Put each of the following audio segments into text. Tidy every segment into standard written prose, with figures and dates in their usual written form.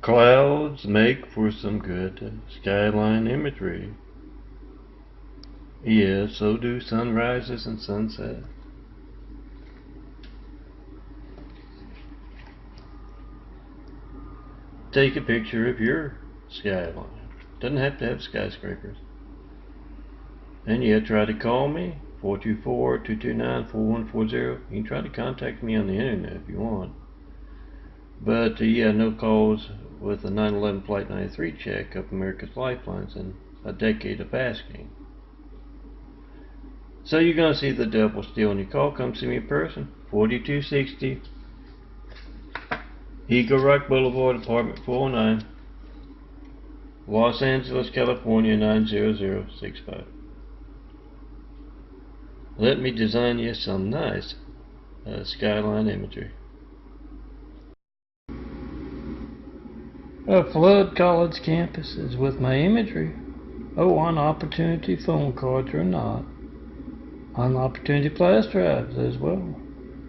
Clouds make for some good skyline imagery. Yeah, so do sunrises and sunsets. Take a picture of your skyline. Doesn't have to have skyscrapers. And yeah, try to call me, 424-229-4140. You can try to contact me on the internet if you want. But yeah, no calls with a 9/11 Flight 93 check of America's Lifelines and a decade of asking. So you're going to see the devil stealing your call. Come see me in person, 4260 Eagle Rock Boulevard, apartment 409, Los Angeles, California, 90065. Let me design you some nice skyline imagery. Flood college campuses with my imagery. Oh, on Opportunity phone cards or not. On Opportunity flash drives as well.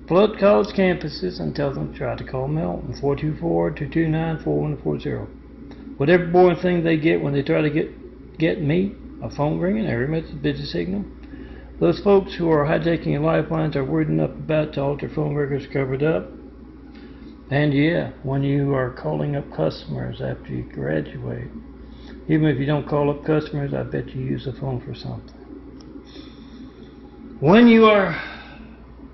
Flood college campuses and tell them to try to call Melton, 424-229-4140. Whatever boring thing they get when they try to get me, a phone ringing, every message busy signal. Those folks who are hijacking your lifelines are worried enough about to alter phone records covered up. And yeah, when you are calling up customers after you graduate, even if you don't call up customers, I bet you use the phone for something. When you are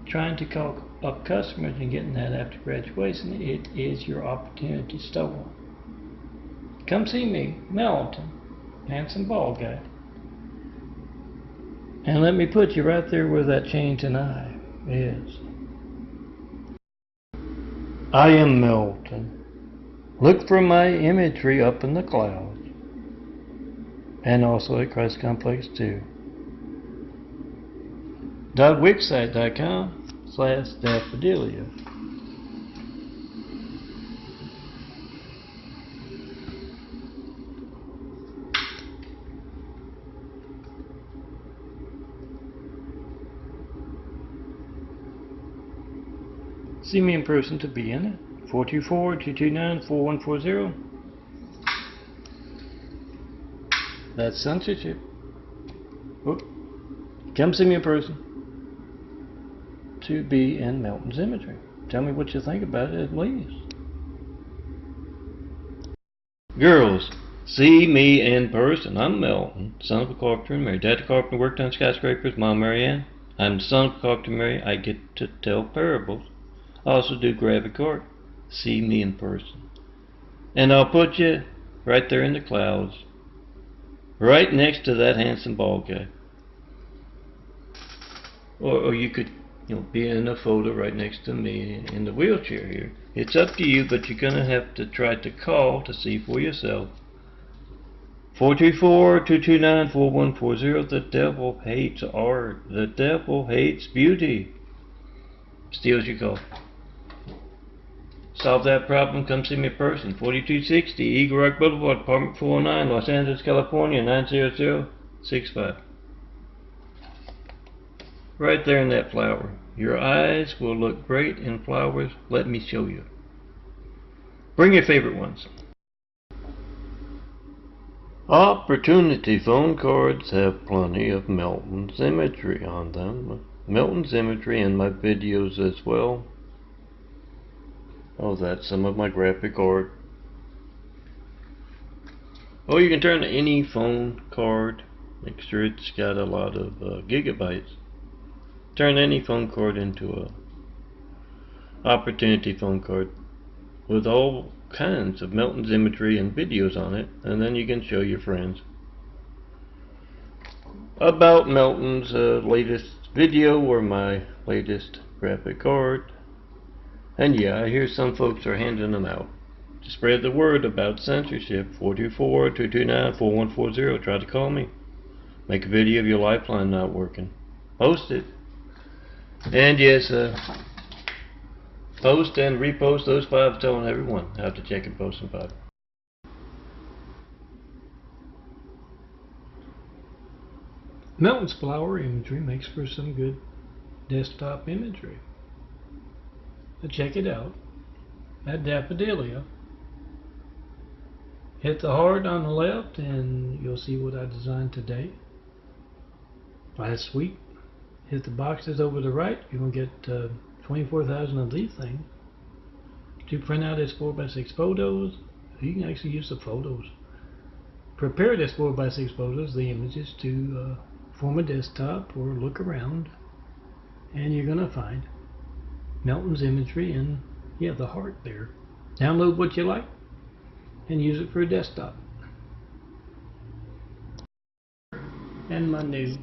trying to call up customers and getting that after graduation, it is your opportunity stolen. Come see me, Melton, handsome bald guy. And let me put you right there where that change in eye is. I am Melton. Look for my imagery up in the clouds. And also at Christ Complex 2. .wixsite.com/daffodillia. See me in person to be in it. 424-229-4140. That's censorship. Oop. Come see me in person to be in Melton's imagery. Tell me what you think about it at least. Girls, see me in person. I'm Melton, son of a carpenter and Mary. Dad carpenter worked on skyscrapers. Mom Marianne. I'm the son of a carpenter and Mary. I get to tell parables. I also do graphic art. See me in person. And I'll put you right there in the clouds, right next to that handsome bald guy. Or you could, be in a photo right next to me in the wheelchair here. It's up to you, but you're going to have to try to call to see for yourself. 424-229-4140. The devil hates art. The devil hates beauty. Steals your call. Solve that problem, come see me in person. 4260 Eagle Rock Boulevard, apartment 409, Los Angeles, California, 90065. Right there in that flower. Your eyes will look great in flowers. Let me show you. Bring your favorite ones. Opportunity phone cards have plenty of Melton's imagery on them. Melton's imagery in my videos as well. Oh, that's some of my graphic art. Oh, you can turn any phone card. Make sure it's got a lot of gigabytes. Turn any phone card into a opportunity phone card with all kinds of Melton's imagery and videos on it, and then you can show your friends about Melton's latest video or my latest graphic art. And yeah, I hear some folks are handing them out to spread the word about censorship. 424-229-4140. Try to call me. Make a video of your lifeline not working. Post it. And yes, post and repost those 5, telling everyone how to check and post them 5. Melton's flower imagery makes for some good desktop imagery. So check it out at Daffodillia. Hit the heart on the left and you'll see what I designed today. Last week. Hit the boxes over the right. You're going to get 24,000 of these things. To print out as 4x6 photos, you can actually use the photos. Prepare this 4x6 photos, the images, to form a desktop or look around. And you're going to find Melton's imagery and, yeah, the heart there. Download what you like and use it for a desktop. And my new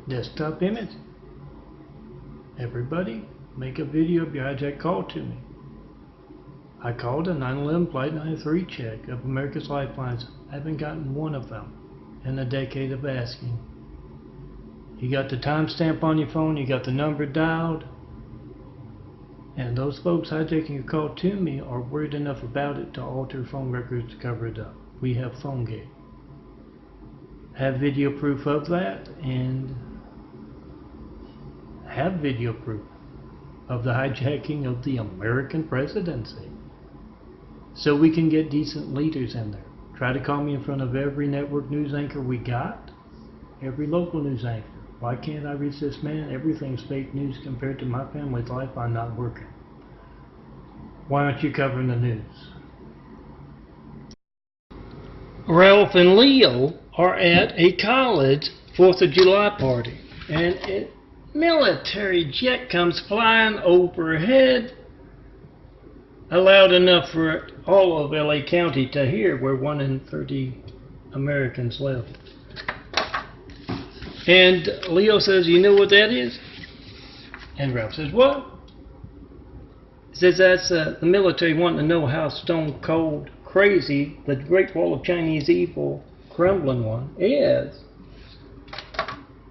desktop image. Everybody, make a video of your hijack call to me. I called a 911 Flight 93 check of America's Lifelines. I haven't gotten one of them in a decade of asking. You got the timestamp on your phone, you got the number dialed, and those folks hijacking your call to me are worried enough about it to alter phone records to cover it up. We have PhoneGate. Have video proof of that, and have video proof of the hijacking of the American presidency. So we can get decent leaders in there. Try to call me in front of every network news anchor we got, every local news anchor. Why can't I reach this man? Everything's fake news compared to my family's life. I'm not working. Why aren't you covering the news? Ralph and Leo are at a college 4th of July party, and a military jet comes flying overhead, loud enough for all of LA County to hear. We're 1 in 30 Americans left. And Leo says, "You know what that is?" And Ralph says, "What?" He says, "That's the military wanting to know how stone cold crazy the Great Wall of Chinese evil, Kremlin one, is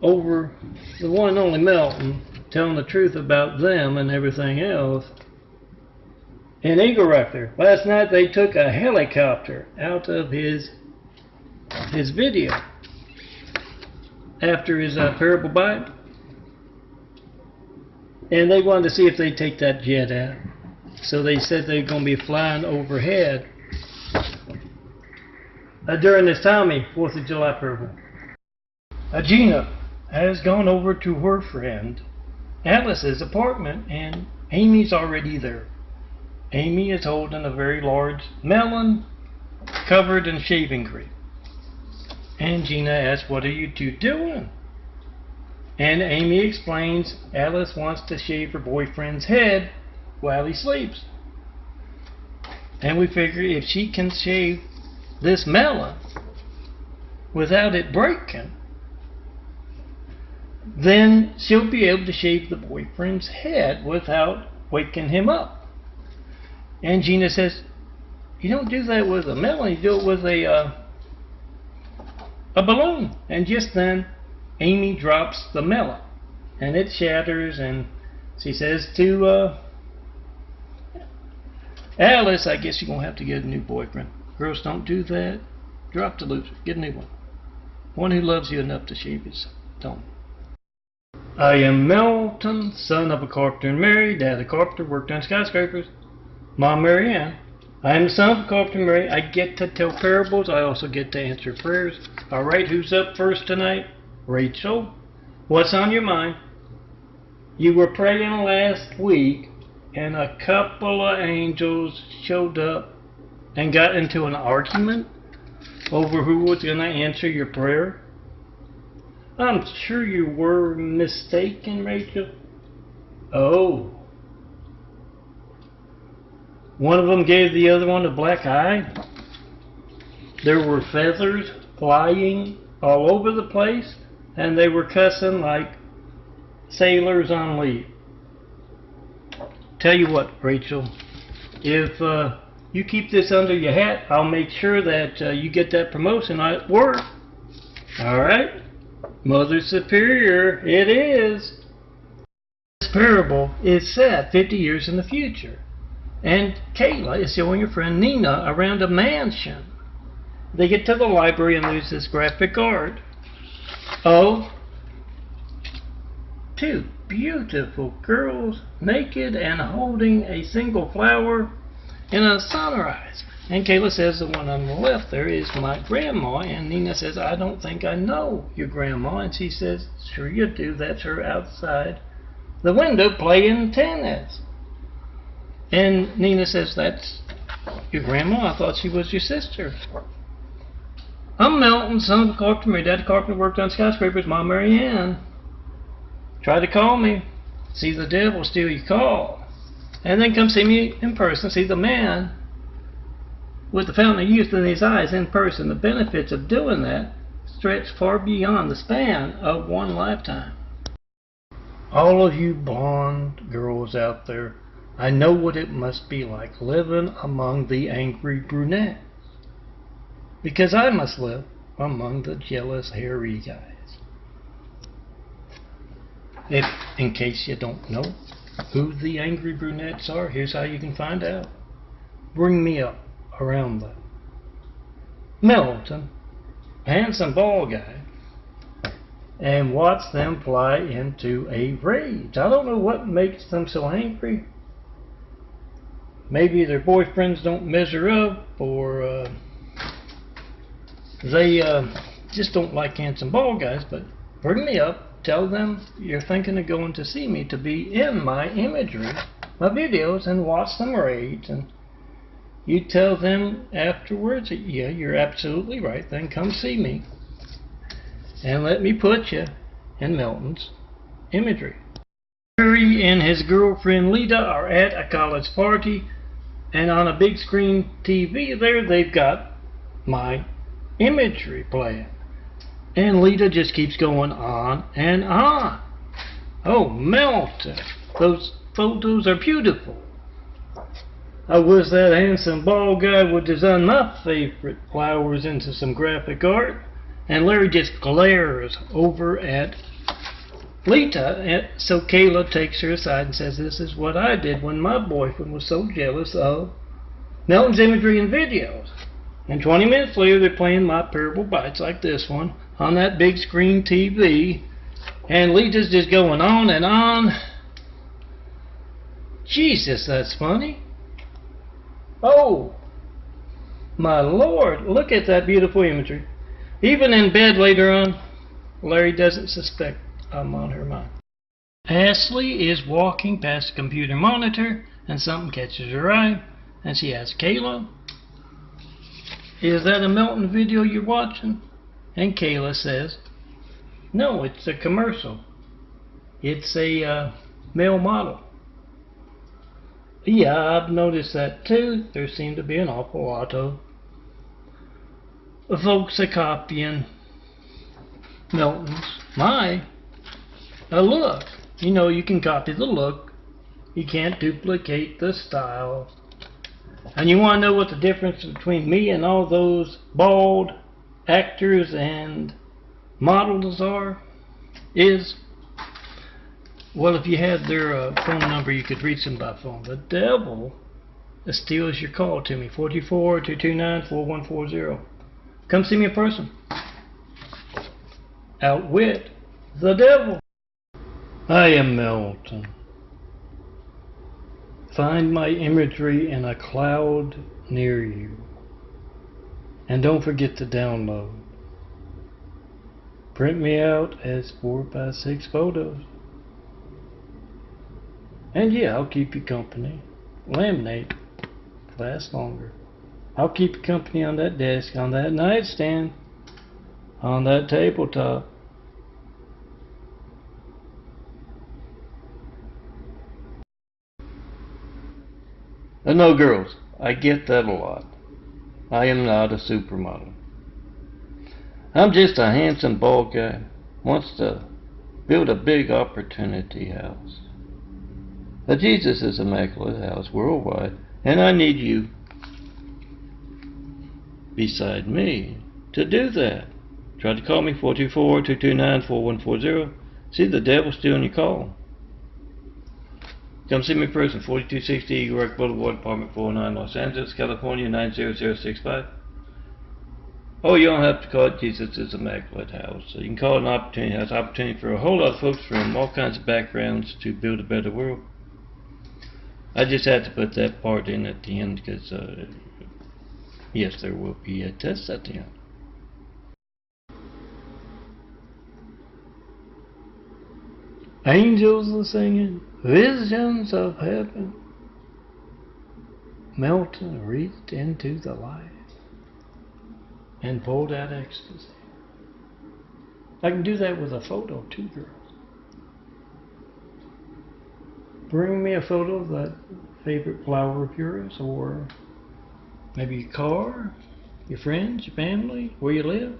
over the one and only Melton telling the truth about them and everything else." And Eaglerector, last night they took a helicopter out of his video after his parable bite, and they wanted to see if they'd take that jet out. So they said they're going to be flying overhead during this Tommy 4th of July parable. Gina has gone over to her friend Alice's apartment, and Amy's already there. Amy is holding a very large melon covered in shaving cream. And Gina asks, "What are you two doing?" And Amy explains Alice wants to shave her boyfriend's head while he sleeps. And we figure if she can shave this melon without it breaking, then she'll be able to shave the boyfriend's head without waking him up. And Gina says, "You don't do that with a melon, you do it with a balloon." And just then Amy drops the melon and it shatters, and she says to Alice, "I guess you're going to have to get a new boyfriend. Girls, don't do that. Drop the loser. Get a new one. One who loves you enough to shave his don't." I am Melton, son of a carpenter and Mary. Dad a carpenter, worked on skyscrapers. Mom Mary Ann. I am the son of a carpenter and Mary. I get to tell parables. I also get to answer prayers. Alright, who's up first tonight? Rachel. What's on your mind? You were praying last week, and a couple of angels showed up and got into an argument over who was going to answer your prayer. I'm sure you were mistaken, Rachel. Oh. One of them gave the other one a black eye. There were feathers flying all over the place, and they were cussing like sailors on leave. Tell you what, Rachel, if you keep this under your hat, I'll make sure that you get that promotion at work. Alright? Mother Superior, it is. This parable is set 50 years in the future. And Kayla is showing her friend Nina around a mansion. They get to the library and there's this graphic art of 2 beautiful girls naked and holding a single flower. in a sunrise. And Kayla says the one on the left there is my grandma. And Nina says, I don't think I know your grandma. And she says, sure you do. That's her outside the window playing tennis. And Nina says, that's your grandma? I thought she was your sister. I'm Melton, son of a carpenter. My dad carpenter worked on skyscrapers. Mom, Mary Ann. Try to call me. See the devil steal your call. And then come see me in person. See the man with the fountain of youth in his eyes in person. The benefits of doing that stretch far beyond the span of one lifetime. All of you blonde girls out there, I know what it must be like living among the angry brunettes. Because I must live among the jealous, hairy guys. If, in case you don't know who the angry brunettes are, here's how you can find out. Bring me up around the Melton, handsome bald guy, and watch them fly into a rage. I don't know what makes them so angry. Maybe their boyfriends don't measure up, or they just don't like handsome bald guys. But bring me up. Tell them you're thinking of going to see me to be in my imagery, my videos, and watch them rage. And you tell them afterwards that, yeah, you're absolutely right. Then come see me. And let me put you in Melton's imagery. Harry and his girlfriend Lita are at a college party. And on a big screen TV there, they've got my imagery playing. And Lita just keeps going on and on. Oh, Melton, those photos are beautiful. I wish that handsome bald guy would design my favorite flowers into some graphic art. And Larry just glares over at Lita. So Kayla takes her aside and says, this is what I did when my boyfriend was so jealous of Melton's imagery and videos. And 20 minutes later, they're playing my Parable Bites like this one on that big screen TV. And Lita's just going on and on. Jesus, that's funny. Oh, my Lord, look at that beautiful imagery. Even in bed later on, Larry doesn't suspect I'm on her mind. Ashley is walking past the computer monitor and something catches her eye. And she asks, Kayla, is that a Melton video you're watching? And Kayla says, no, it's a commercial. It's a male model. Yeah, I've noticed that too. There seem to be an awful lot of folks are copying Melton's. Look. You know, you can copy the look. You can't duplicate the style. And you want to know what the difference between me and all those bald actors and models is? Well, if you had their phone number, you could reach them by phone. The devil steals your call to me, 424-229-4140. Come see me in person. Outwit the devil. I am Melton. Find my imagery in a cloud near you. And don't forget to download. Print me out as 4x6 photos. And yeah, I'll keep you company. Laminate. Last longer. I'll keep you company on that desk, on that nightstand, on that tabletop. No, girls, I get that a lot. I am not a supermodel. I'm just a handsome bald guy wants to build a big opportunity house. The Jesus is Immaculate House worldwide, and I need you beside me to do that. Try to call me 424-229-4140. See the devil stealing your call. Come see me in person, 4260 Eagle Rock Boulevard, Apartment 409, Los Angeles, California, 90065. Oh, you don't have to call it Jesus is Immaculate House. So you can call it an opportunity house. Opportunity for a whole lot of folks from all kinds of backgrounds to build a better world. I just had to put that part in at the end because, yes, there will be a test at the end. Angels are singing visions of heaven. Melton reached into the light and pulled out ecstasy. I can do that with a photo too, girls. Bring me a photo of that favorite flower of yours, or maybe your car, your friends, your family, where you live,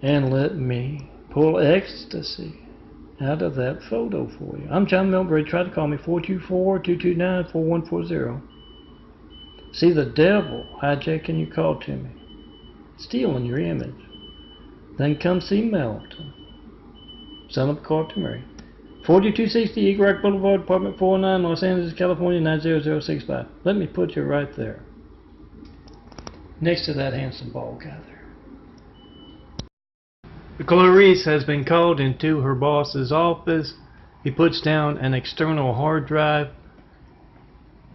and let me pull ecstasy out of that photo for you. I'm John Milbury. Try to call me 424-229-4140. See the devil hijacking your call to me, stealing your image. Then come see Melton, son of Carpenter Murray. 4260 Eagle Rock Boulevard, apartment 409, Los Angeles, California, 90065. Let me put you right there, next to that handsome bald guy there. Clarice has been called into her boss's office. He puts down an external hard drive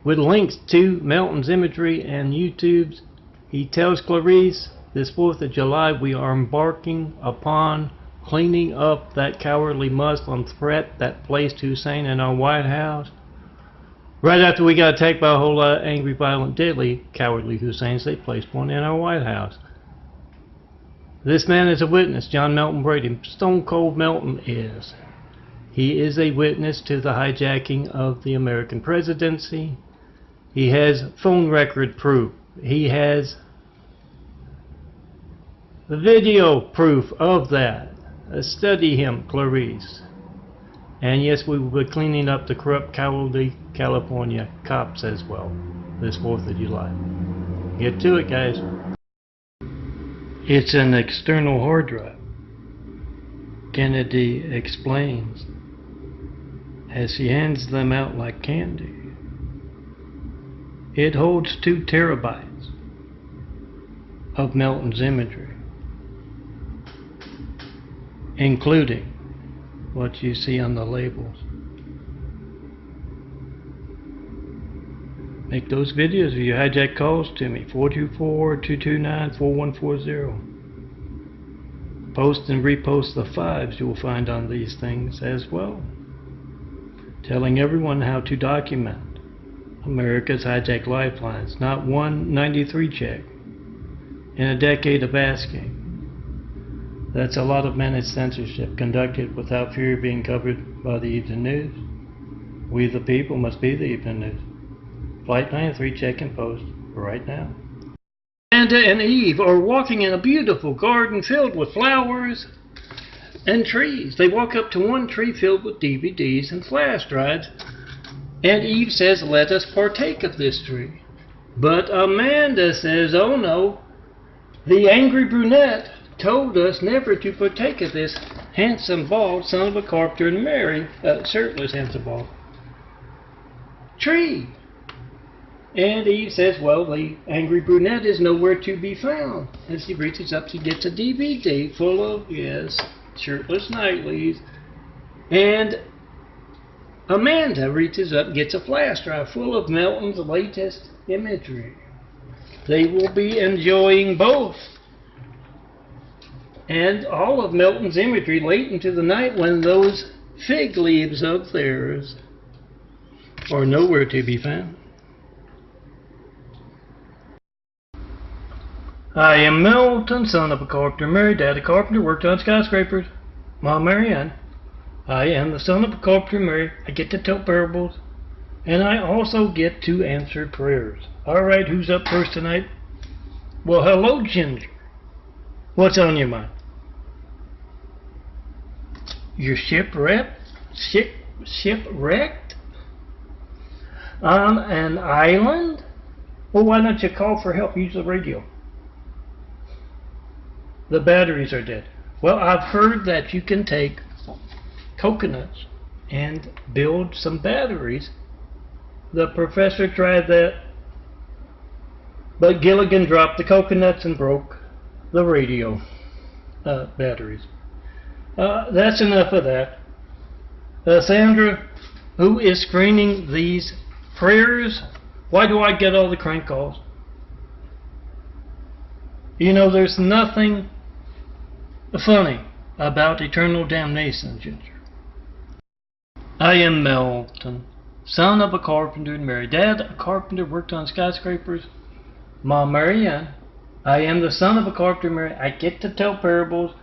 with links to Melton's imagery and YouTube's. He tells Clarice, this 4th of July, we are embarking upon cleaning up that cowardly Muslim threat that placed Hussein in our White House. Right after we got attacked by a whole lot of angry, violent, deadly, cowardly Husseins, they placed one in our White House. This man is a witness, John Melton Brady. Stone Cold Melton is. He is a witness to the hijacking of the American presidency. He has phone record proof. He has the video proof of that. Study him, Clarice. And yes, we will be cleaning up the corrupt, cowardly California cops as well this 4th of July. Get to it, guys. It's an external hard drive. Kennedy explains as he hands them out like candy. It holds 2 terabytes of Melton's imagery, including what you see on the labels. Make those videos of your hijack calls to me, 424-229-4140. Post and repost the 5s you will find on these things as well, telling everyone how to document America's hijacked lifelines. Not one 93 check in a decade of asking. That's a lot of managed censorship conducted without fear of being covered by the evening news. We the people must be the evening news. Flight 93 check and post right now. Amanda and Eve are walking in a beautiful garden filled with flowers and trees. They walk up to one tree filled with DVDs and flash drives, and Eve says, let us partake of this tree. But Amanda says, oh no, the angry brunette told us never to partake of this handsome, bald son of a Carpenter and Mary, shirtless, handsome, bald tree. And Eve says, well, the angry brunette is nowhere to be found. As she reaches up, she gets a DVD full of, yes, shirtless nightlies. And Amanda reaches up and gets a flash drive full of Melton's latest imagery. They will be enjoying both. And all of Melton's imagery late into the night when those fig leaves of theirs are nowhere to be found. I am Melton, son of a carpenter, married, daddy carpenter, worked on skyscrapers. Mom, Marianne. I am the son of a carpenter, married. I get to tell parables, and I also get to answer prayers. All right, who's up first tonight? Well, hello, Ginger. What's on your mind? You're shipwrecked on an island? Well, why don't you call for help? Use the radio. The batteries are dead. Well, I've heard that you can take coconuts and build some batteries. The professor tried that, but Gilligan dropped the coconuts and broke the radio batteries. That's enough of that. Sandra, who is screening these prayers? Why do I get all the crank calls? You know, there's nothing funny about eternal damnation, Ginger. I am Melton, son of a carpenter and Mary. Dad, a carpenter, worked on skyscrapers. Mom, Mary Ann. I am the son of a carpenter and Mary. I get to tell parables,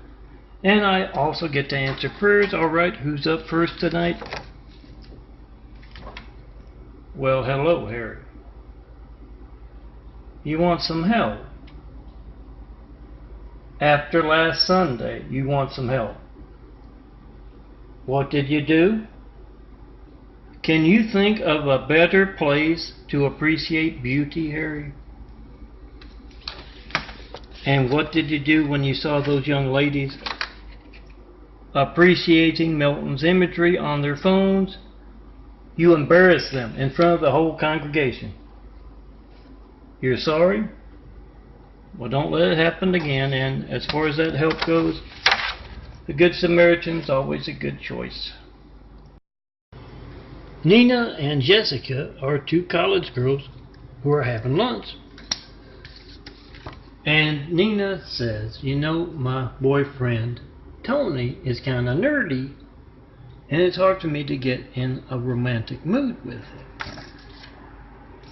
and I also get to answer prayers. All right, who's up first tonight? Well, hello, Harry. You want some help? After last Sunday, you want some help. What did you do? Can you think of a better place to appreciate beauty, Harry? And what did you do when you saw those young ladies appreciating Milton's imagery on their phones? You embarrassed them in front of the whole congregation. You're sorry? Well, don't let it happen again. And as far as that help goes, the Good Samaritan's always a good choice. Nina and Jessica are two college girls who are having lunch. And Nina says, you know, my boyfriend Tony is kind of nerdy, and it's hard for me to get in a romantic mood with him.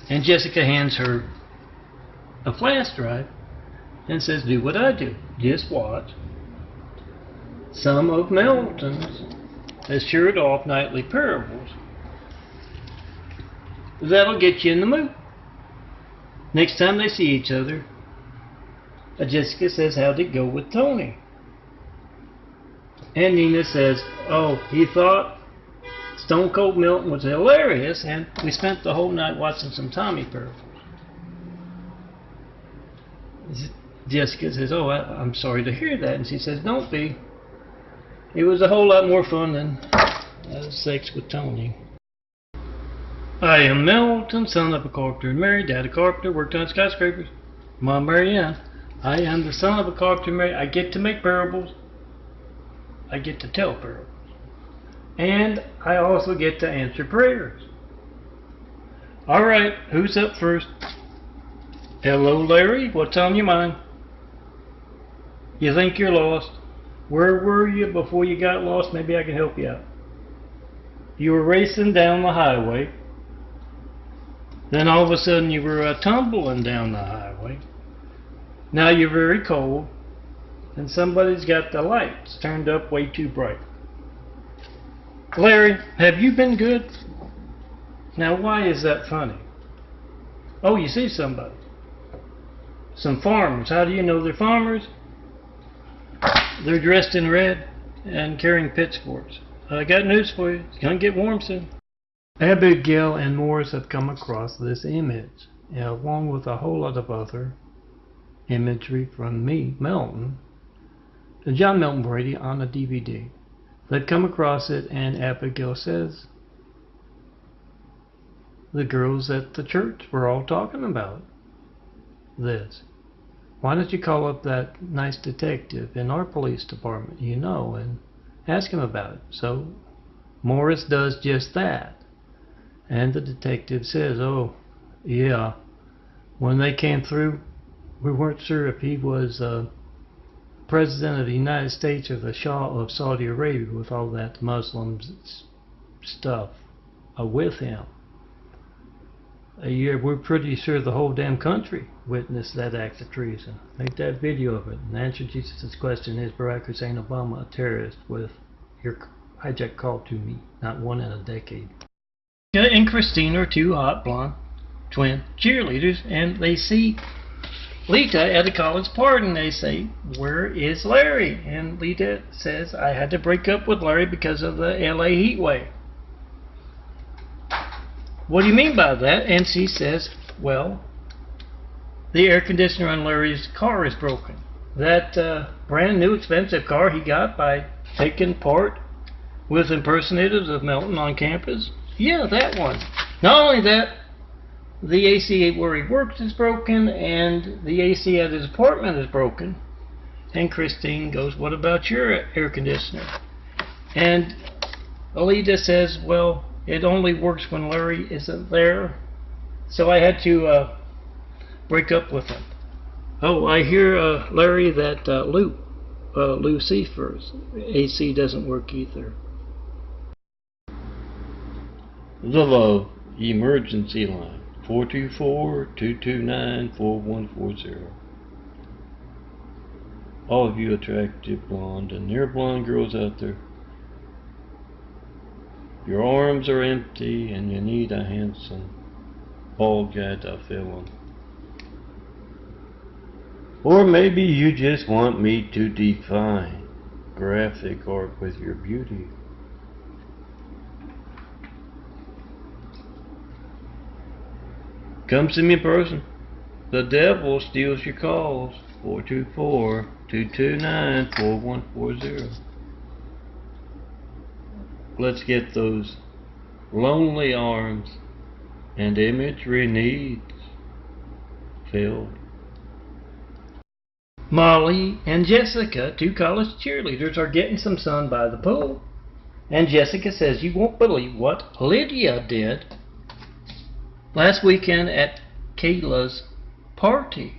And Jessica hands her a flash drive and says, do what I do. Just watch some of Melton's assured off nightly parables. That'll get you in the mood. Next time they see each other, Jessica says, how'd it go with Tony? And Nina says, oh, he thought Stone Cold Milton was hilarious, and we spent the whole night watching some Tommy parables. Jessica says, oh, I'm sorry to hear that. And she says, don't be. It was a whole lot more fun than sex with Tony. I am Melton, son of a carpenter and Mary. Dad a carpenter, worked on skyscrapers. Mom, Mary Ann. I am the son of a carpenter and Mary. I get to make parables. I get to tell parables. And I also get to answer prayers. All right, who's up first? Hello, Larry. What's on your mind? You think you're lost? Where were you before you got lost? Maybe I can help you out. You were racing down the highway. Then all of a sudden you were tumbling down the highway. Now you're very cold, and somebody's got the lights turned up way too bright. Larry, have you been good? Now why is that funny? Oh, you see somebody. Some farmers. How do you know they're farmers? They're dressed in red and carrying pitchforks. I got news for you. It's going to get warm soon. Abigail and Morris have come across this image, along with a whole lot of other imagery from me, Melton, and John Milton Brady on a DVD. They've come across it, and Abigail says, the girls at the church were all talking about this. Why don't you call up that nice detective in our police department, you know, and ask him about it? So Morris does just that. And the detective says, oh, yeah, when they came through, we weren't sure if he was President of the United States or the Shah of Saudi Arabia with all that Muslim stuff with him. Yeah, we're pretty sure the whole damn country witnessed that act of treason. Make that video of it. And the answer to Jesus' question is Barack Hussein Obama a terrorist with your hijack call to me? Not one in a decade. And Christine are two hot blonde twin cheerleaders, and they see Lita at a college party, and they say, where is Larry? And Lita says, I had to break up with Larry because of the LA heat wave. What do you mean by that? And she says, well, the air conditioner on Larry's car is broken. That brand new expensive car he got by taking part with impersonators of Melton on campus. Yeah, that one. Not only that, the AC where he works is broken, and the AC at his apartment is broken. And Christine goes, what about your air conditioner? And Alita says, well, It only works when Larry isn't there. So I had to break up with him. Oh, I hear, Larry, that Lou Seifers AC doesn't work either. The emergency line, 424-229-4140. All of you attractive blonde and near blonde girls out there, your arms are empty and you need a handsome bald guy to fill them. Or maybe you just want me to define graphic art with your beauty. Come see me in person. The devil steals your calls. 424-229-4140. Let's get those lonely arms and imagery needs filled. Molly and Jessica, two college cheerleaders, are getting some sun by the pool. And Jessica says, "You won't believe what Lydia did last weekend at Kayla's party."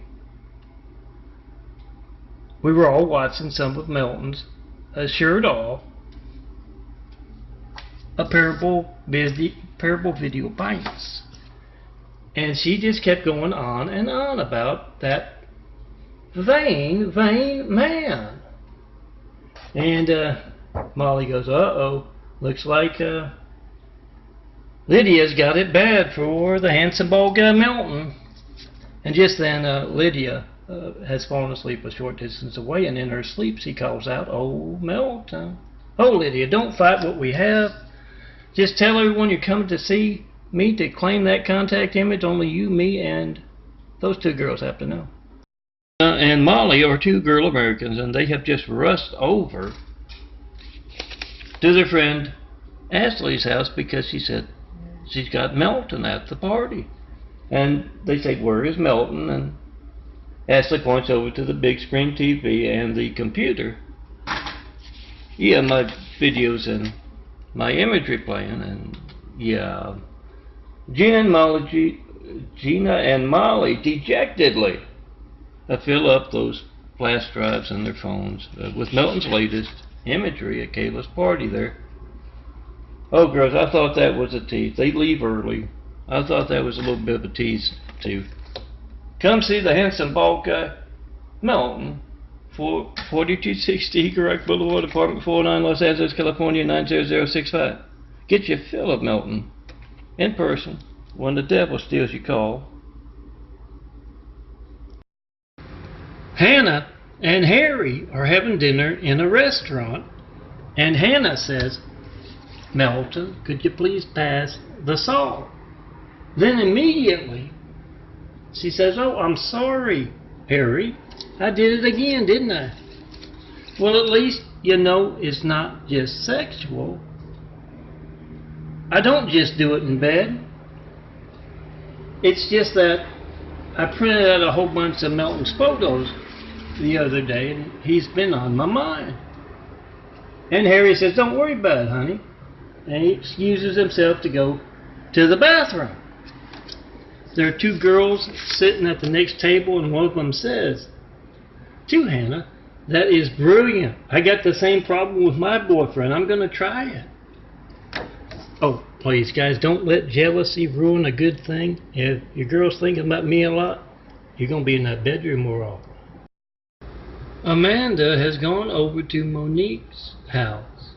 We were all watching some of Melton's shirt off parable video bites. And she just kept going on and on about that vain man. And Molly goes, "Uh-oh, looks like Lydia's got it bad for the handsome bald guy Melton." And just then Lydia has fallen asleep a short distance away, and in her sleep she calls out, "Oh, Melton. Oh, Lydia, don't fight what we have. Just tell everyone you're coming to see me to claim that contact image. Only you, me, and those two girls have to know." And Molly are two girl Americans, and they have just rushed over to their friend Ashley's house because she said she's got Melton at the party. And they say, "Where is Melton?" And Ashley points over to the big screen TV and the computer. "Yeah, my videos and my imagery playing." And yeah, Gina and Molly dejectedly fill up those flash drives in their phones with Melton's latest imagery at Kayla's party there. Oh, girls, I thought that was a tease. They leave early. I thought that was a little bit of a tease, too. Come see the handsome bald guy, Melton, 4260 Eagle Rock Boulevard, apartment 49, Los Angeles, California, 90065. Get your fill of Melton in person when the devil steals your call. Hannah and Harry are having dinner in a restaurant, and Hannah says, "Melton, could you please pass the salt?" Then immediately she says, "Oh, I'm sorry, Harry. I did it again, didn't I?" Well, at least you know it's not just sexual. I don't just do it in bed. It's just that I printed out a whole bunch of Melton's photos the other day, and he's been on my mind. And Harry says, "Don't worry about it, honey." And he excuses himself to go to the bathroom. There are two girls sitting at the next table, and one of them says to Hannah, "That is brilliant. I got the same problem with my boyfriend. I'm going to try it." Oh, please, guys, don't let jealousy ruin a good thing. If your girl's thinking about me a lot, you're going to be in that bedroom more often. Amanda has gone over to Monique's house,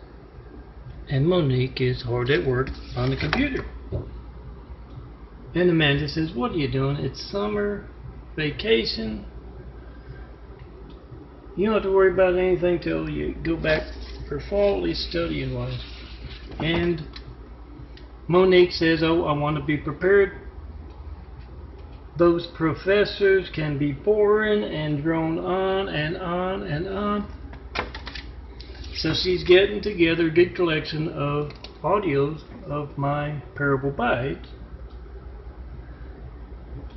and Monique is hard at work on the computer. And Amanda says, "What are you doing? It's summer vacation. You don't have to worry about anything till you go back for fall studying wise." And Monique says, "Oh, I want to be prepared. Those professors can be boring," and drone on and on and on. So she's getting together a good collection of audios of my parable bites,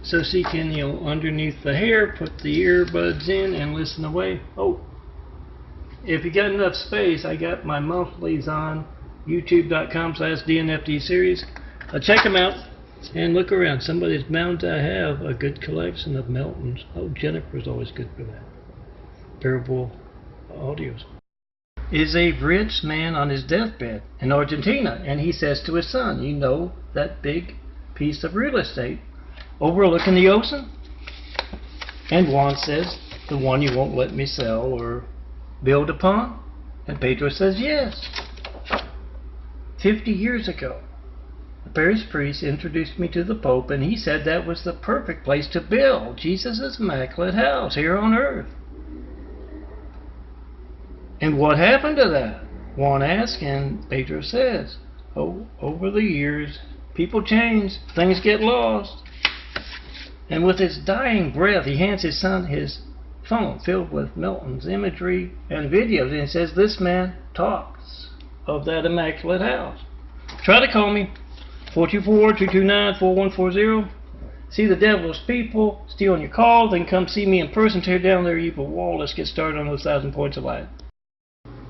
so she can, underneath the hair, put the earbuds in and listen away. Oh, if you got enough space, I got my monthlies on youtube.com/DNFD series. Check them out and look around. Somebody's bound to have a good collection of Meltons. Oh, Jennifer's always good for that. Parable audios. Is a rich man on his deathbed in Argentina, and he says to his son, you know that big piece of real estate overlooking the ocean? And Juan says, the one you won't let me sell or build upon? And Pedro says, yes. 50 years ago, the parish priest introduced me to the Pope, and he said that was the perfect place to build Jesus' immaculate house here on earth. And what happened to that? Juan asks, and Pedro says, oh, over the years, people change, things get lost. And with his dying breath, he hands his son his phone filled with Melton's imagery and videos, and he says, this man talks of that immaculate house. Try to call me, 424-229-4140. See the devil's people, stealing your calls, then come see me in person, tear down their evil wall. Let's get started on those 1,000 points of light.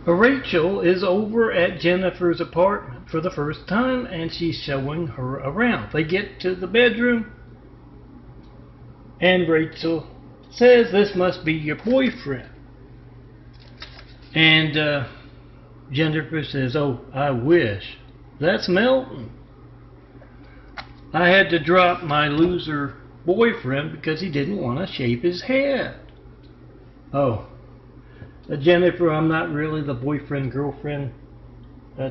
Rachel is over at Jennifer's apartment for the first time, and she's showing her around. They get to the bedroom, and Rachel says, this must be your boyfriend. And Jennifer says, oh, I wish. That's Melton. I had to drop my loser boyfriend because he didn't want to shave his head. Oh. Jennifer, I'm not really the boyfriend-girlfriend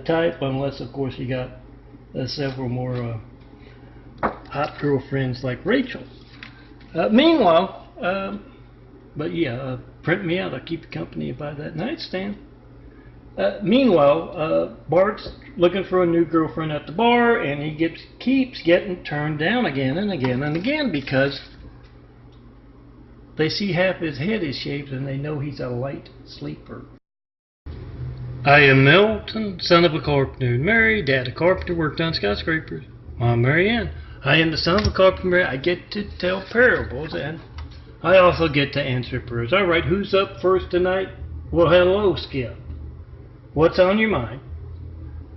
type, unless, of course, you got several more hot girlfriends like Rachel. Meanwhile, print me out. I'll keep you company by that nightstand. Meanwhile, Bart's looking for a new girlfriend at the bar, and he keeps getting turned down again and again and again because they see half his head is shaved and they know he's a light sleeper. I am Melton, son of a carpenter and Mary. Dad a carpenter, worked on skyscrapers. Mom Mary Ann. I am the son of a carpenter Mary. I get to tell parables, and I also get to answer prayers. Alright, who's up first tonight? Well, hello, Skip. What's on your mind?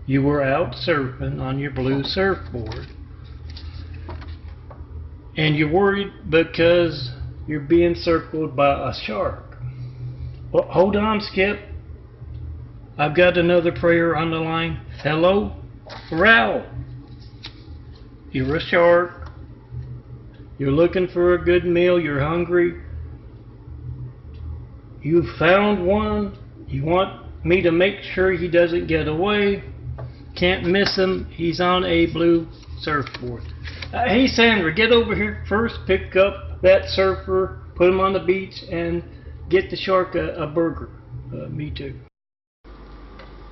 You were out surfing on your blue surfboard, and you're worried because you're being circled by a shark. Well, hold on, Skip. I've got another prayer on the line. Hello? Ralph. You're a shark. You're looking for a good meal. You're hungry. You found one. You want me to make sure he doesn't get away. Can't miss him. He's on a blue surfboard. Hey, Sandra, get over here first. Pick up that surfer, put him on the beach, and get the shark a burger. Me too.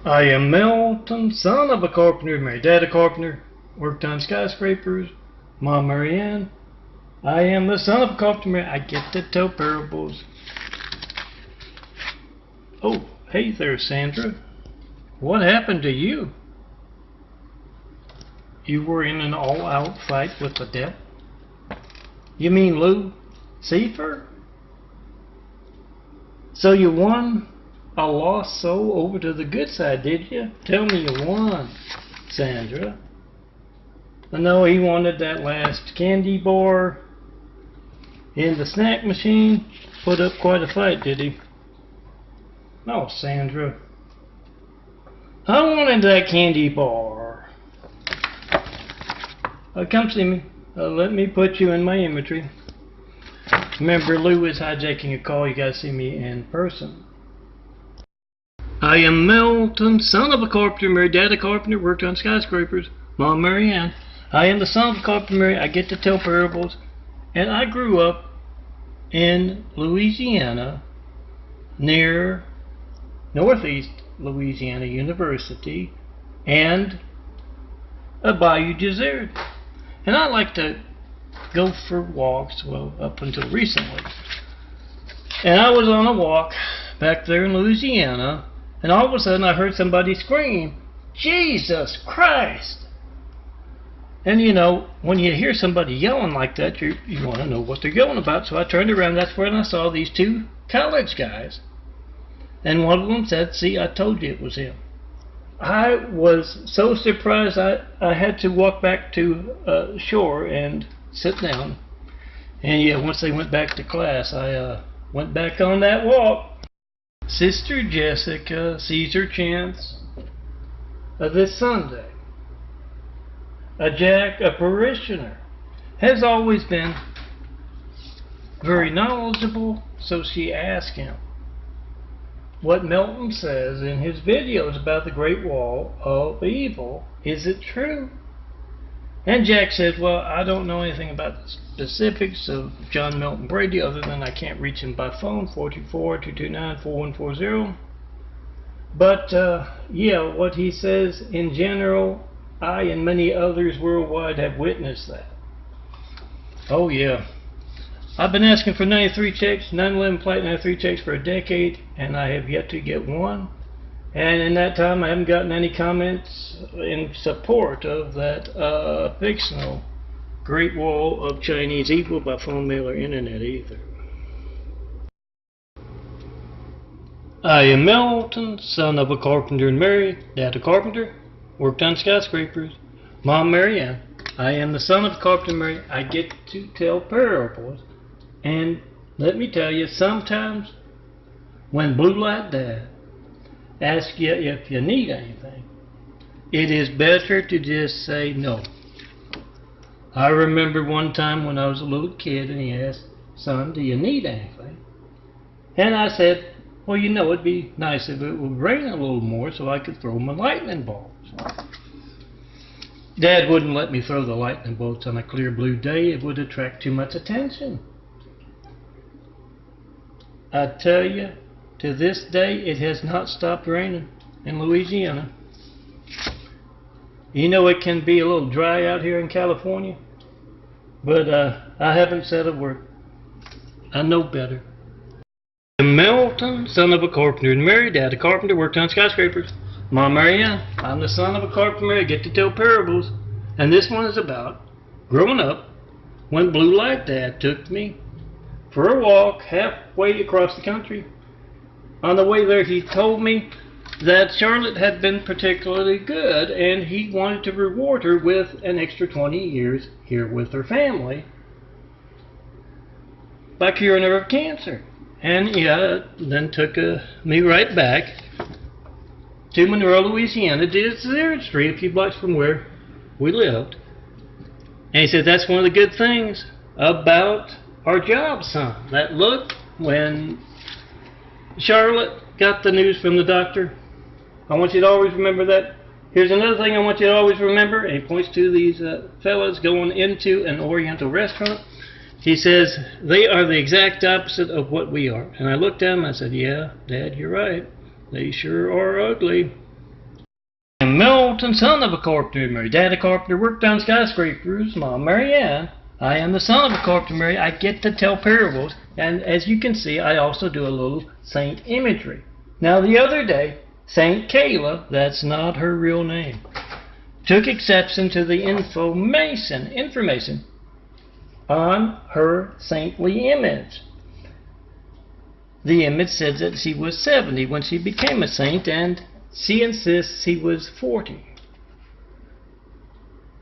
I am Melton, son of a carpenter, Mary. Dad a carpenter, worked on skyscrapers. Mom Mary Ann. I am the son of a carpenter, Mary. I get to tell parables. Oh, hey there, Sandra. What happened to you? You were in an all-out fight with the devil? You mean Lou Cifer? So you won a lost soul over to the good side, did you? Tell me you won, Sandra. I know he wanted that last candy bar in the snack machine. Put up quite a fight, did he? No, Sandra. I wanted that candy bar. Come see me. Let me put you in my imagery. Remember, Lou is hijacking a call. You gotta see me in person. I am Melton, son of a carpenter, Mary. Dad a carpenter, worked on skyscrapers. Mom Mary Ann. I am the son of a carpenter, Mary. I get to tell parables. And I grew up in Louisiana, near Northeast Louisiana University and a Bayou Desert. And I like to go for walks, well, up until recently. And I was on a walk back there in Louisiana, and all of a sudden I heard somebody scream, Jesus Christ! And you know, when you hear somebody yelling like that, you want to know what they're yelling about. So I turned around. That's when I saw these two college guys. And one of them said, see, I told you it was him. I was so surprised I had to walk back to shore and sit down. And yeah, once they went back to class, I went back on that walk. Sister Jessica sees her chance this Sunday. Jack, a parishioner, has always been very knowledgeable, so she asked him what Milton says in his videos about the Great Wall of Evil. Is it true? And Jack says, well, I don't know anything about the specifics of John Milton Brady other than I can't reach him by phone, 424-229-4140. But, yeah, what he says in general, I and many others worldwide have witnessed that. Oh, yeah. I've been asking for 93 checks, 9/11 Flight 93 checks for a decade, and I have yet to get one. And in that time, I haven't gotten any comments in support of that fictional Great Wall of Chinese Evil by phone, mail, or internet either. I am Milton, son of a carpenter and Mary, dad a carpenter, worked on skyscrapers. Mom, Mary Ann. I am the son of a carpenter and Mary. I get to tell parables. And let me tell you, sometimes when Blue Light Dad asks you if you need anything, it is better to just say no. I remember one time when I was a little kid and he asked, son, do you need anything? And I said, well, you know, it'd be nice if it would rain a little more so I could throw my lightning bolts. Dad wouldn't let me throw the lightning bolts on a clear blue day. It would attract too much attention. I tell you, to this day, it has not stopped raining in Louisiana. You know, it can be a little dry out here in California, but I haven't said a word. I know better. Milton, son of a carpenter and Mary, dad a carpenter, worked on skyscrapers. Mom, Mary Ann. I'm the son of a carpenter and Mary, get to tell parables. And this one is about growing up when Blue Light Dad took me for a walk halfway across the country. On the way there, he told me that Charlotte had been particularly good and he wanted to reward her with an extra 20 years here with her family by curing her of cancer. And yeah, then took me right back to Monroe, Louisiana, did it 0th Street, a few blocks from where we lived. And he said, that's one of the good things about our job, son. That look when Charlotte got the news from the doctor. I want you to always remember that. Here's another thing I want you to always remember. And he points to these fellas going into an Oriental restaurant. He says, they are the exact opposite of what we are. And I looked at him and I said, yeah, Dad, you're right. They sure are ugly. And Milton, son of a carpenter and Mary, dad a carpenter, worked on skyscrapers. Mom, Mary Ann. I am the son of a carpenter and Mary. I get to tell parables. And as you can see, I also do a little saint imagery. Now the other day, Saint Kayla, that's not her real name, took exception to the information on her saintly image. The image said that she was 70 when she became a saint, and she insists she was 40.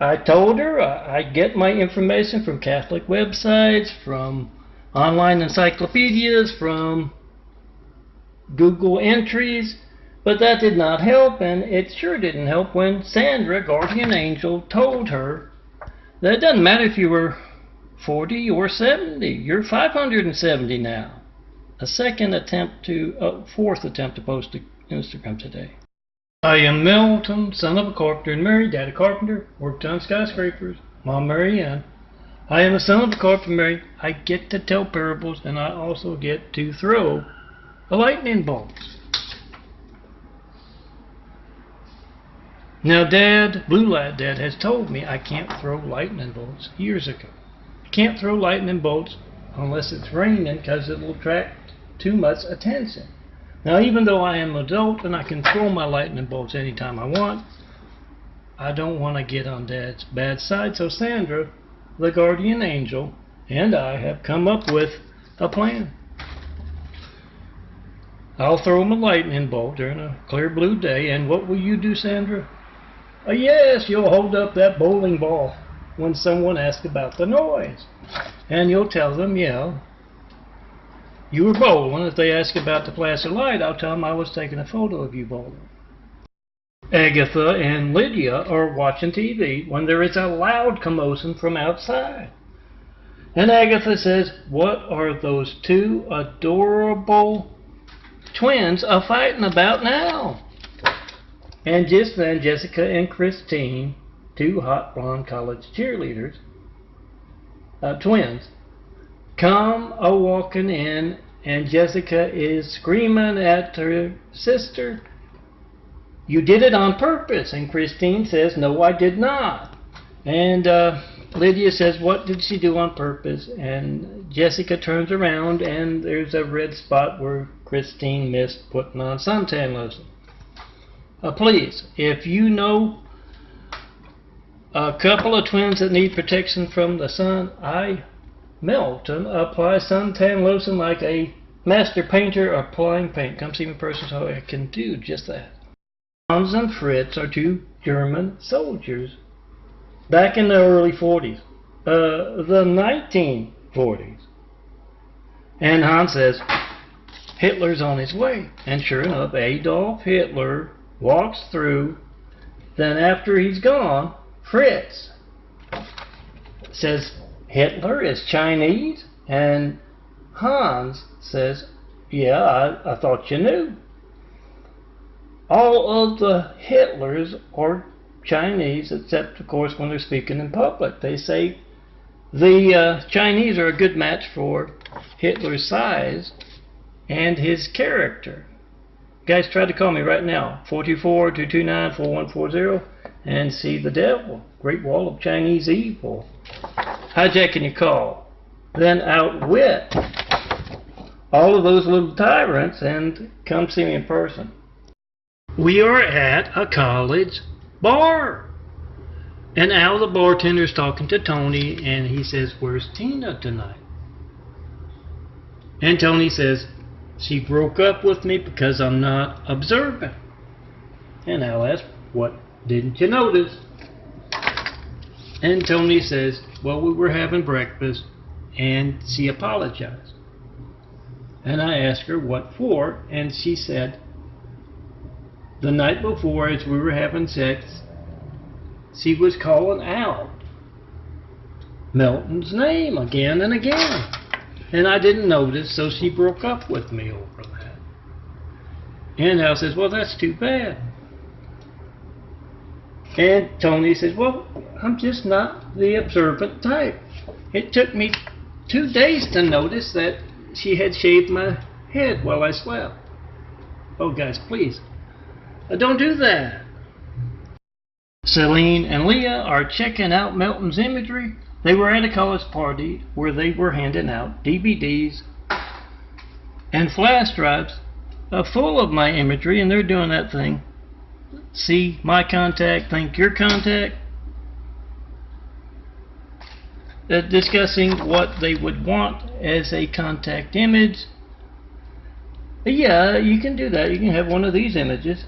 I told her I get my information from Catholic websites, from online encyclopedias, from Google entries, but that did not help, and it sure didn't help when Sandra, guardian angel, told her that it doesn't matter if you were 40 or 70, you're 570 now. A fourth attempt to post to Instagram today. I am Milton, son of a carpenter and Mary, dad a carpenter, worked on skyscrapers. Mom, Mary Ann. I am the son of a carpenter and Mary. I get to tell parables, and I also get to throw a lightning bolts. Now, Dad, Blue Light Dad, has told me I can't throw lightning bolts years ago. I can't throw lightning bolts unless it's raining because it will attract too much attention. Now, even though I am an adult and I can throw my lightning bolts anytime I want, I don't want to get on Dad's bad side. So Sandra, the guardian angel, and I have come up with a plan. I'll throw him a lightning bolt during a clear blue day, and what will you do, Sandra? Yes, you'll hold up that bowling ball when someone asks about the noise. And you'll tell them, yeah, you were bowling. If they ask about the flash of light, I'll tell them I was taking a photo of you bowling. Agatha and Lydia are watching TV when there is a loud commotion from outside. And Agatha says, what are those two adorable twins are fighting about now? And just then, Jessica and Christine, two hot blonde college cheerleaders, twins, come a-walking in, and Jessica is screaming at her sister, "You did it on purpose." And Christine says, "No, I did not." And Lydia says, "What did she do on purpose?" And Jessica turns around, and there's a red spot where Christine missed putting on suntan lotion. Please, if you know a couple of twins that need protection from the sun, I, Melton, apply suntan lotion like a master painter applying paint. Come see me in person so I can do just that. Hans and Fritz are two German soldiers back in the early 40s, the 1940s. And Hans says, Hitler's on his way. And sure enough, Adolf Hitler walks through. Then after he's gone, Fritz says, Hitler is Chinese? And Hans says, yeah, I thought you knew. All of the Hitlers are Chinese, except, of course, when they're speaking in public. They say the Chinese are a good match for Hitler's size and his character. Guys, try to call me right now, 424-229-4140, and see the devil, Great Wall of Chinese evil, hijacking your call. Then outwit all of those little tyrants and come see me in person. We are at a college bar. And Al, the bartender, is talking to Tony, and he says, where's Tina tonight? And Tony says, she broke up with me because I'm not observant. And Al asks, what didn't you notice? And Tony says, well, we were having breakfast, and she apologized. And I asked her what for, and she said, the night before, as we were having sex, she was calling out Melton's name again and again. And I didn't notice, so she broke up with me over that. And Al says, well, that's too bad. And Tony says, well, I'm just not the observant type. It took me 2 days to notice that she had shaved my head while I slept. Oh, guys, please, don't do that. Celine and Leah are checking out Melton's imagery. They were at a college party where they were handing out DVDs and flash drives full of my imagery, and they're doing that thing. See my contact, think your contact. Discussing what they would want as a contact image. Yeah, you can do that. You can have one of these images.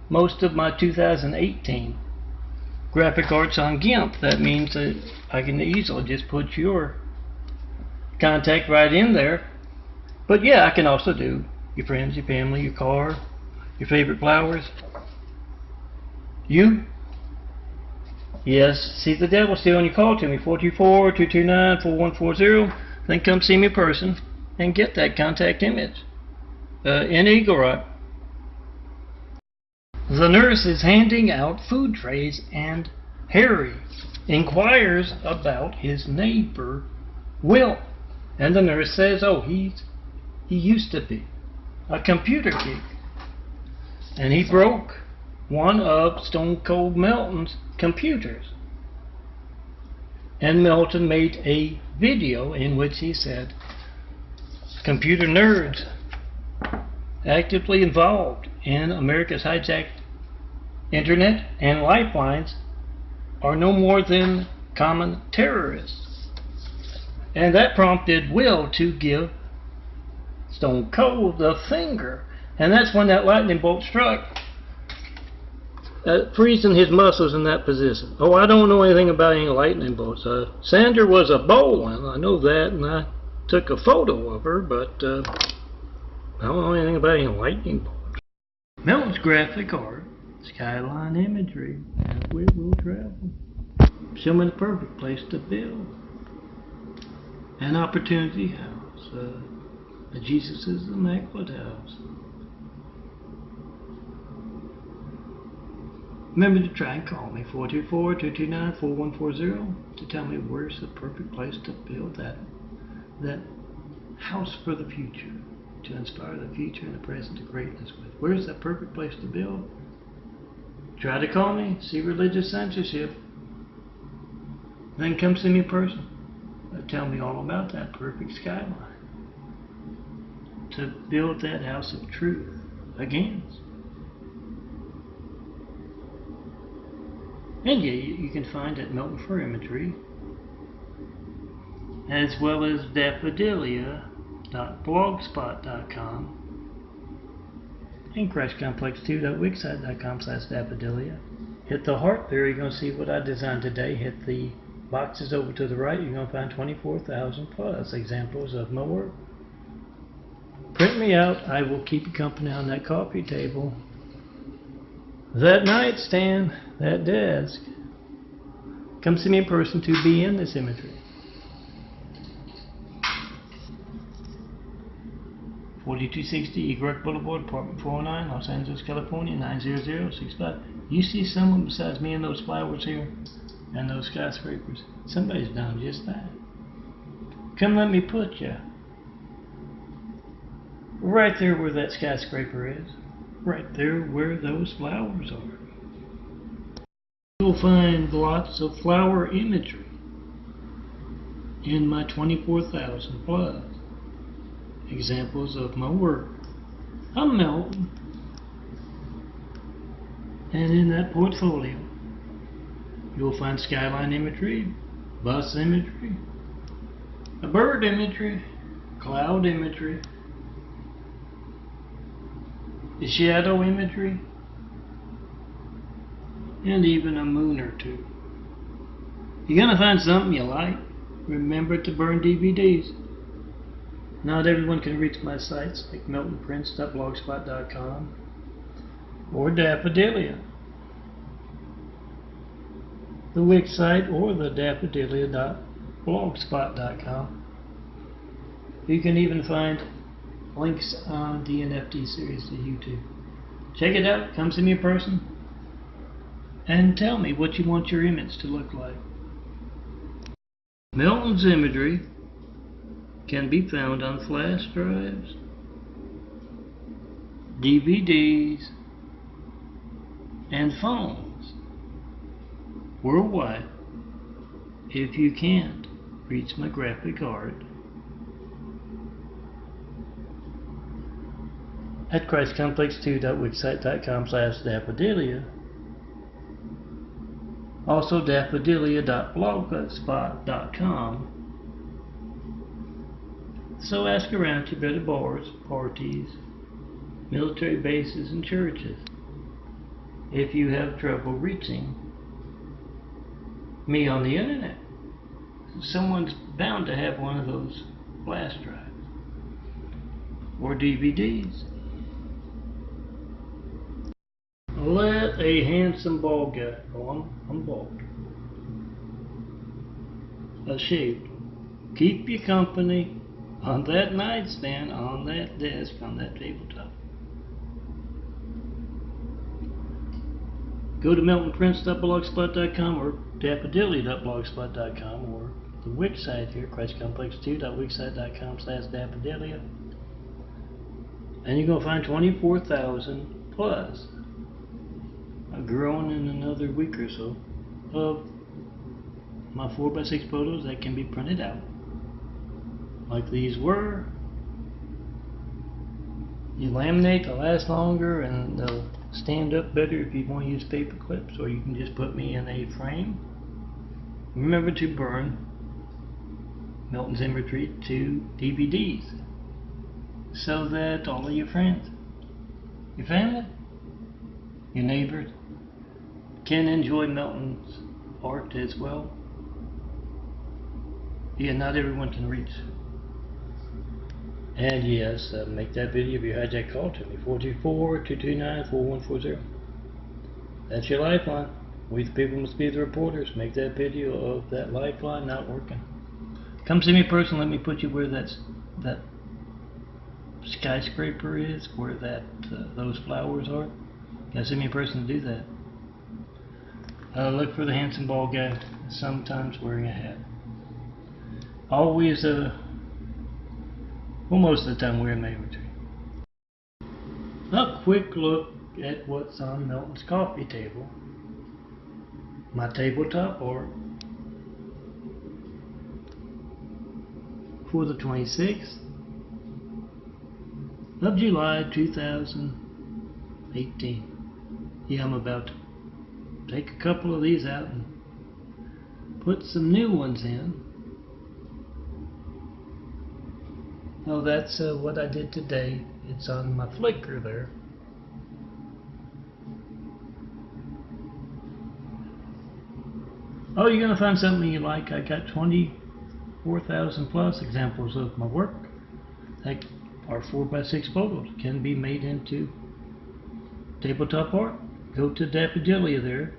Most of my 2018 graphic arts on GIMP. That means that I can easily just put your contact right in there. But yeah, I can also do your friends, your family, your car, your favorite flowers. You? Yes, see the devil still on your call to me, 424-229-4140. Then come see me in person and get that contact image in Eagle Rock. The nurse is handing out food trays, and Harry inquires about his neighbor, Will. And the nurse says, oh, he used to be a computer geek. And he broke one of Stone Cold Melton's computers. And Melton made a video in which he said, computer nerds actively involved in America's hijacked internet and lifelines are no more than common terrorists. And that prompted Will to give stone cold, the finger. And that's when that lightning bolt struck, freezing his muscles in that position. Oh, I don't know anything about any lightning bolts. Sandra was a bowling, I know that, and I took a photo of her, but I don't know anything about any lightning bolts. Milton's graphic art, skyline imagery, and we will travel. Show me the perfect place to build. An Opportunity House, a Jesus' Immaculate House. Remember to try and call me, 424-229-4140, to tell me where's the perfect place to build that house for the future, to inspire the future and the present to greatness with. Where's that perfect place to build? Try to call me, see religious censorship, then come see me in person. Tell me all about that perfect skyline to build that house of truth again. And yeah, you can find at Milton for Imagery, as well as daffodilia.blogspot.com and CrashComplex2.wixsite.com/daffodilia. Hit the heart there, you're going to see what I designed today. Hit the boxes over to the right, you're going to find 24,000 plus examples of my work. Print me out, I will keep you company on that coffee table, that nightstand, that desk. Come see me in person to be in this imagery. 4260 Eagle Boulevard, apartment 409, Los Angeles, California, 90065. You see someone besides me and those flowers here and those skyscrapers? Somebody's done just that. Come let me put you right there where that skyscraper is. Right there where those flowers are. You'll find lots of flower imagery in my 24,000 plus examples of my work. I'm Milton, and in that portfolio you'll find skyline imagery, bus imagery, a bird imagery, cloud imagery, the shadow imagery, and even a moon or two. You're gonna find something you like. Remember to burn DVDs. Not everyone can reach my sites like miltonprince.blogspot.com or Daffodilia, the Wix site, or the daffodilia.blogspot.com. You can even find links on the NFT series to YouTube. Check it out, come see me in person, and tell me what you want your image to look like. Milton's imagery can be found on flash drives, DVDs, and phones worldwide. If you can't reach my graphic art at ChristComplex2.wixsite.com/daffodilia, also daffodilia.blogspot.com. So ask around to better bars, parties, military bases, and churches if you have trouble reaching me on the internet. Someone's bound to have one of those flash drives or DVDs. Let a handsome bald guy, I'm bald, shaved, keep you company on that nightstand, on that desk, on that tabletop. Go to miltonprince.blogspot.com or daffodilia.blogspot.com or the Wix site here, ChristComplex2.wixsite.com/daffodilia, and you're going to find 24,000 plus, growing in another week or so, of my 4x6 photos that can be printed out like these were. You laminate to last longer and they'll stand up better if you want to use paper clips, or you can just put me in a frame. Remember to burn Milton's imagery to DVDs. so that all of your friends, your family, your neighbors can enjoy Melton's art as well. Yeah, not everyone can reach. And yes, make that video if you hijack call to me, 424-229-4140. That's your lifeline. We the people must be the reporters. Make that video of that lifeline not working. Come see me in person. Let me put you where that skyscraper is, where those flowers are. Gotta see me in person to do that. Look for the handsome bald guy, sometimes wearing a hat. Always, well, most of the time wearing Mavericks. A quick look at what's on Melton's coffee table. My tabletop art for the 26th of July 2018. Yeah, I'm about to take a couple of these out and put some new ones in. Oh, that's what I did today. It's on my Flickr there. Oh, you're going to find something you like. I got 24,000 plus examples of my work that are 4x6 photos. Can be made into tabletop art. Go to Daffodilia there,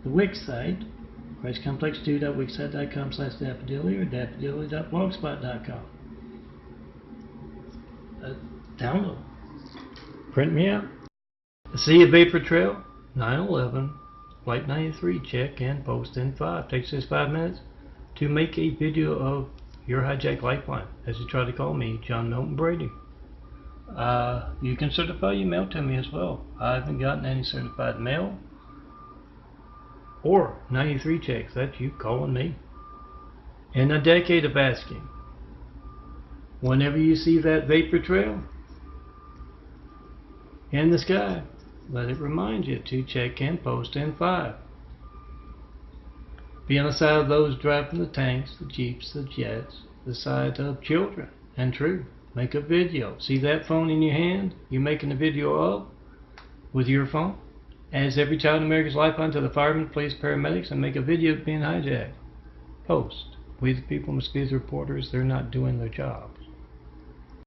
the Wix site, ChristComplex2.wixsite.com/Daffodilia or daffodilia.blogspot.com. Download. Print me out. See a vapor trail, 9/11, Flight 93, check and post in 5. Takes just 5 minutes to make a video of your hijack lifeline, as you try to call me, John Melton Brady. You can certify your mail to me as well. I haven't gotten any certified mail or 93 checks. That's you calling me. In a decade of asking, whenever you see that vapor trail in the sky, let it remind you to check and post in 5. Be on the side of those driving the tanks, the jeeps, the jets, the side of children and truth. Make a video. See that phone in your hand you're making a video of with your phone? As every child in America's lifeline to the firemen, police, paramedics, and make a video of being hijacked. Post. We the people must be the reporters. They're not doing their job.